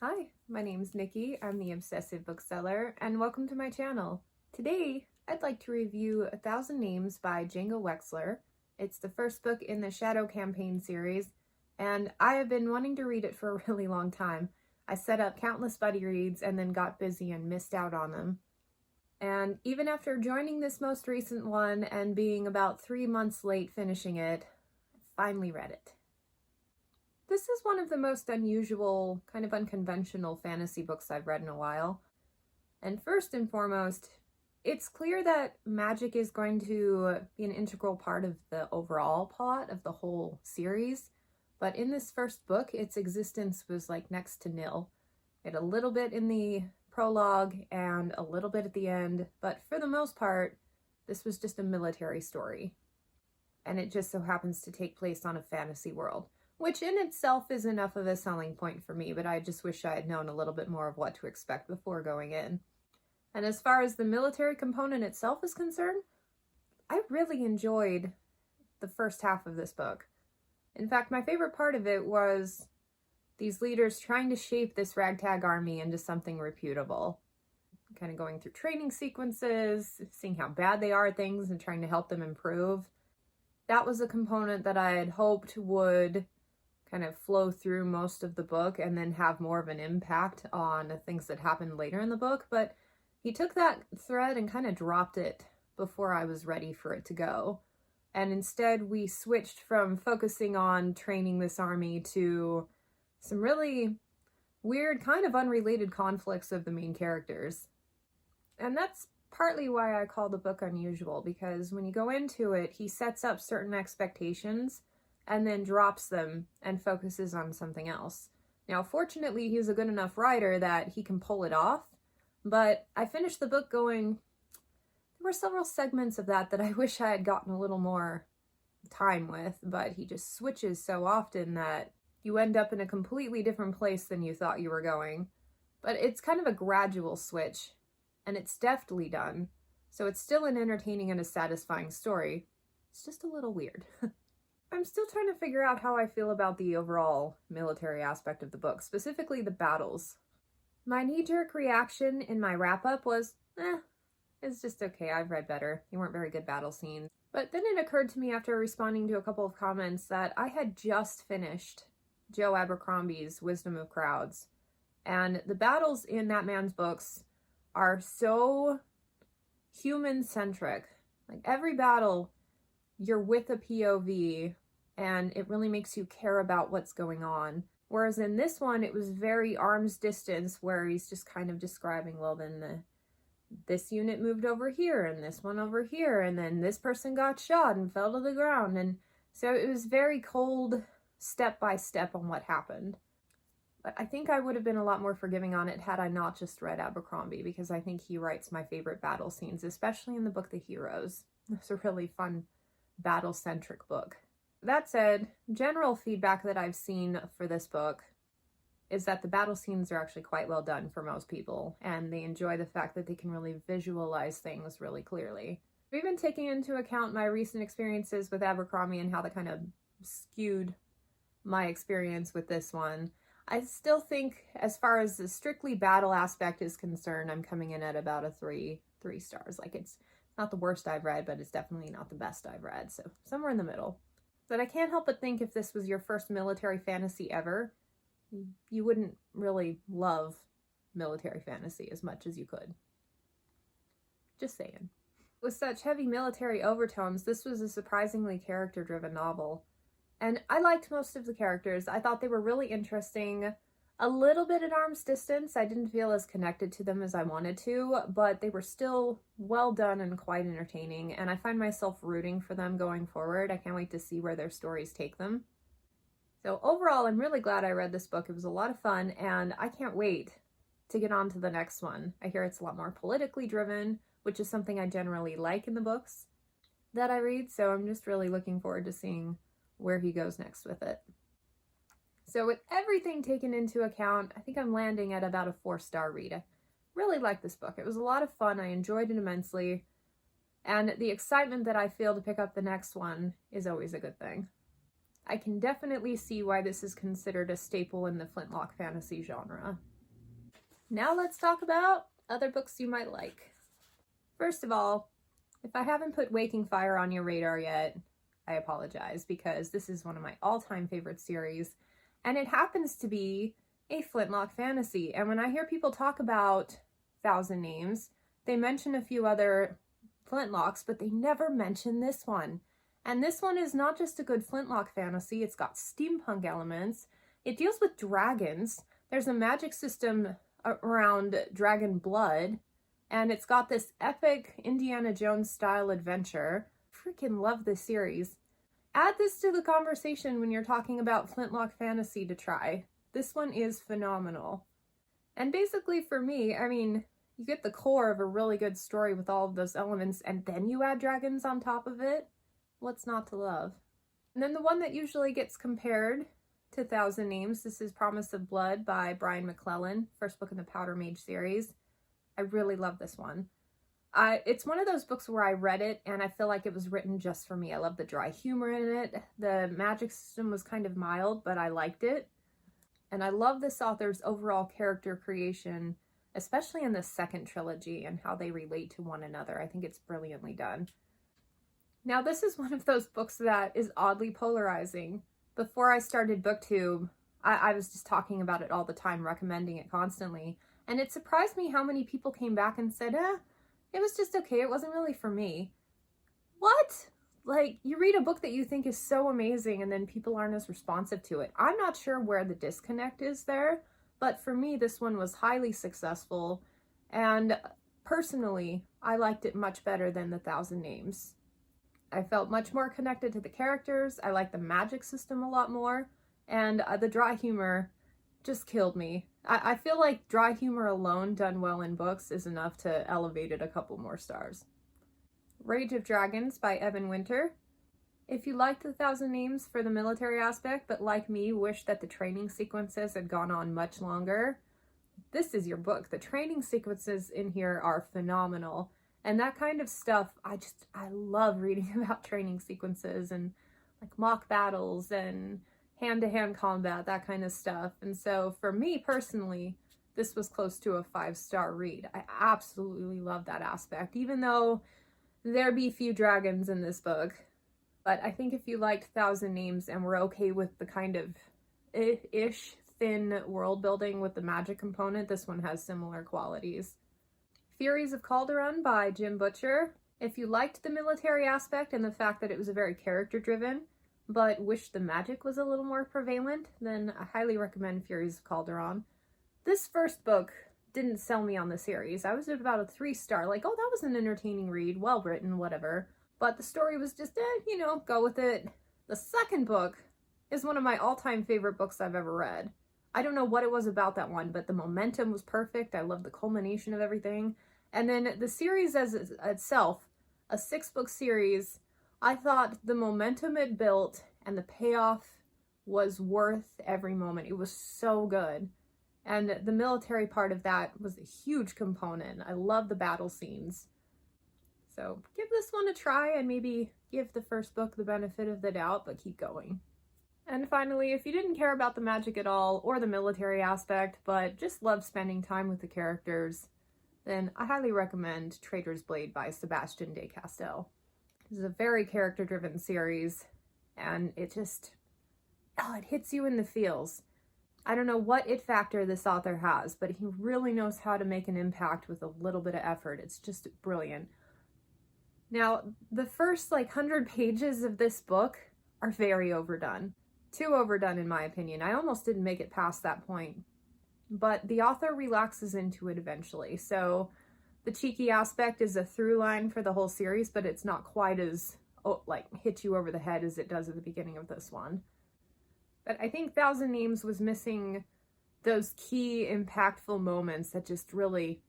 Hi, my name's Nikki. I'm the Obsessive Bookseller, and welcome to my channel. Today, I'd like to review 1,000 Names by Django Wexler. It's the first book in the Shadow Campaign series, and I have been wanting to read it for a really long time. I set up countless buddy reads and then got busy and missed out on them. And even after joining this most recent one and being about 3 months late finishing it, I finally read it. This is one of the most unusual, kind of unconventional fantasy books I've read in a while. And first and foremost, it's clear that magic is going to be an integral part of the overall plot of the whole series. But in this first book, its existence was like next to nil. It had a little bit in the prologue and a little bit at the end, but for the most part, this was just a military story. And it just so happens to take place on a fantasy world, which in itself is enough of a selling point for me, but I just wish I had known a little bit more of what to expect before going in. And as far as the military component itself is concerned, I really enjoyed the first half of this book. In fact, my favorite part of it was these leaders trying to shape this ragtag army into something reputable. Kind of going through training sequences, seeing how bad they are at things and trying to help them improve. That was a component that I had hoped would kind of flow through most of the book and then have more of an impact on the things that happened later in the book, but he took that thread and kind of dropped it before I was ready for it to go. And instead we switched from focusing on training this army to some really weird, kind of unrelated conflicts of the main characters. And that's partly why I call the book unusual, because when you go into it, he sets up certain expectations and then drops them and focuses on something else. Now, fortunately, he's a good enough writer that he can pull it off, but I finished the book going, there were several segments of that I wish I had gotten a little more time with, but he just switches so often that you end up in a completely different place than you thought you were going. But it's kind of a gradual switch, and it's deftly done, so it's still an entertaining and a satisfying story. It's just a little weird. I'm still trying to figure out how I feel about the overall military aspect of the book, specifically the battles. My knee-jerk reaction in my wrap-up was, it's just okay, I've read better. They weren't very good battle scenes. But then it occurred to me after responding to a couple of comments that I had just finished Joe Abercrombie's Wisdom of Crowds, and the battles in that man's books are so human-centric. Like, every battle, you're with a POV, and it really makes you care about what's going on. Whereas in this one, it was very arm's distance, where he's just kind of describing, well, then this unit moved over here, and this one over here, and then this person got shot and fell to the ground. And so it was very cold, step by step on what happened. But I think I would have been a lot more forgiving on it had I not just read Abercrombie, because I think he writes my favorite battle scenes, especially in the book The Heroes. It's a really fun battle-centric book. That said, general feedback that I've seen for this book is that the battle scenes are actually quite well done for most people, and they enjoy the fact that they can really visualize things really clearly. Even taking into account my recent experiences with Abercrombie and how that kind of skewed my experience with this one, I still think, as far as the strictly battle aspect is concerned, I'm coming in at about a three stars. Like, it's not the worst I've read, but it's definitely not the best I've read, so somewhere in the middle. But I can't help but think if this was your first military fantasy ever, you wouldn't really love military fantasy as much as you could. Just saying. With such heavy military overtones, this was a surprisingly character-driven novel. And I liked most of the characters. I thought they were really interesting. A little bit at arm's distance. I didn't feel as connected to them as I wanted to, but they were still well done and quite entertaining, and I find myself rooting for them going forward. I can't wait to see where their stories take them. So overall, I'm really glad I read this book. It was a lot of fun, and I can't wait to get on to the next one. I hear it's a lot more politically driven, which is something I generally like in the books that I read, so I'm just really looking forward to seeing where he goes next with it. So with everything taken into account, I think I'm landing at about a 4-star read. I really liked this book. It was a lot of fun. I enjoyed it immensely. And the excitement that I feel to pick up the next one is always a good thing. I can definitely see why this is considered a staple in the Flintlock fantasy genre. Now let's talk about other books you might like. First of all, if I haven't put Waking Fire on your radar yet, I apologize, because this is one of my all-time favorite series, and it happens to be a flintlock fantasy. And when I hear people talk about Thousand Names, they mention a few other flintlocks, but they never mention this one. And this one is not just a good flintlock fantasy, it's got steampunk elements. It deals with dragons. There's a magic system around dragon blood, and it's got this epic Indiana Jones style adventure. Freaking love this series. Add this to the conversation when you're talking about flintlock fantasy to try. This one is phenomenal. And basically for me, I mean, you get the core of a really good story with all of those elements, and then you add dragons on top of it. What's not to love? And then the one that usually gets compared to Thousand Names, this is Promise of Blood by Brian McClellan, first book in the Powder Mage series. I really love this one. It's one of those books where I read it and I feel like it was written just for me. I love the dry humor in it. The magic system was kind of mild, but I liked it. And I love this author's overall character creation, especially in the second trilogy and how they relate to one another. I think it's brilliantly done. Now, this is one of those books that is oddly polarizing. Before I started BookTube, I was just talking about it all the time, recommending it constantly. And it surprised me how many people came back and said, it was just okay, it wasn't really for me. What? Like, you read a book that you think is so amazing and then people aren't as responsive to it. I'm not sure where the disconnect is there, but for me, this one was highly successful. And personally, I liked it much better than The Thousand Names. I felt much more connected to the characters. I liked the magic system a lot more. And the dry humor just killed me. I feel like dry humor alone done well in books is enough to elevate it a couple more stars. Rage of Dragons by Evan Winter. If you liked The Thousand Names for the military aspect, but like me, wish that the training sequences had gone on much longer, this is your book. The training sequences in here are phenomenal. And that kind of stuff, I love reading about training sequences and like mock battles and hand-to-hand combat, that kind of stuff. And so for me personally, this was close to a 5-star read. I absolutely love that aspect, even though there be few dragons in this book. But I think if you liked Thousand Names and were okay with the kind of ish thin world building with the magic component, this one has similar qualities. Furies of Calderon by Jim Butcher. If you liked the military aspect and the fact that it was a very character-driven, but wish the magic was a little more prevalent, then I highly recommend Furies of Calderon. This first book didn't sell me on the series. I was at about a 3-star, like, oh, that was an entertaining read, well written, whatever. But the story was just, go with it. The second book is one of my all-time favorite books I've ever read. I don't know what it was about that one, but the momentum was perfect. I love the culmination of everything. And then the series as itself, a 6-book series, I thought the momentum it built and the payoff was worth every moment. It was so good. And the military part of that was a huge component. I love the battle scenes. So give this one a try and maybe give the first book the benefit of the doubt, but keep going. And finally, if you didn't care about the magic at all or the military aspect, but just love spending time with the characters, then I highly recommend Traitor's Blade by Sebastian de Castell. This is a very character-driven series, and it hits you in the feels. I don't know what it factor this author has, but he really knows how to make an impact with a little bit of effort. It's just brilliant. Now, the first 100 pages of this book are very overdone. Too overdone in my opinion. I almost didn't make it past that point. But the author relaxes into it eventually, so the cheeky aspect is a through line for the whole series, but it's not quite as, hit you over the head as it does at the beginning of this one. But I think Thousand Names was missing those key, impactful moments that just really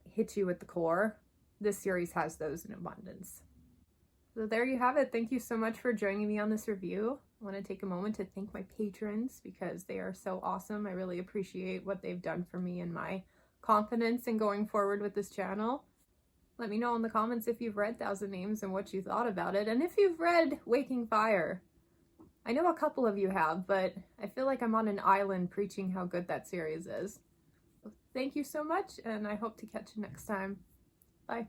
hit you at the core. This series has those in abundance. So there you have it. Thank you so much for joining me on this review. I want to take a moment to thank my patrons because they are so awesome. I really appreciate what they've done for me and my confidence in going forward with this channel. Let me know in the comments if you've read Thousand Names and what you thought about it, and if you've read Waking Fire. I know a couple of you have, but I feel like I'm on an island preaching how good that series is. Thank you so much, and I hope to catch you next time. Bye.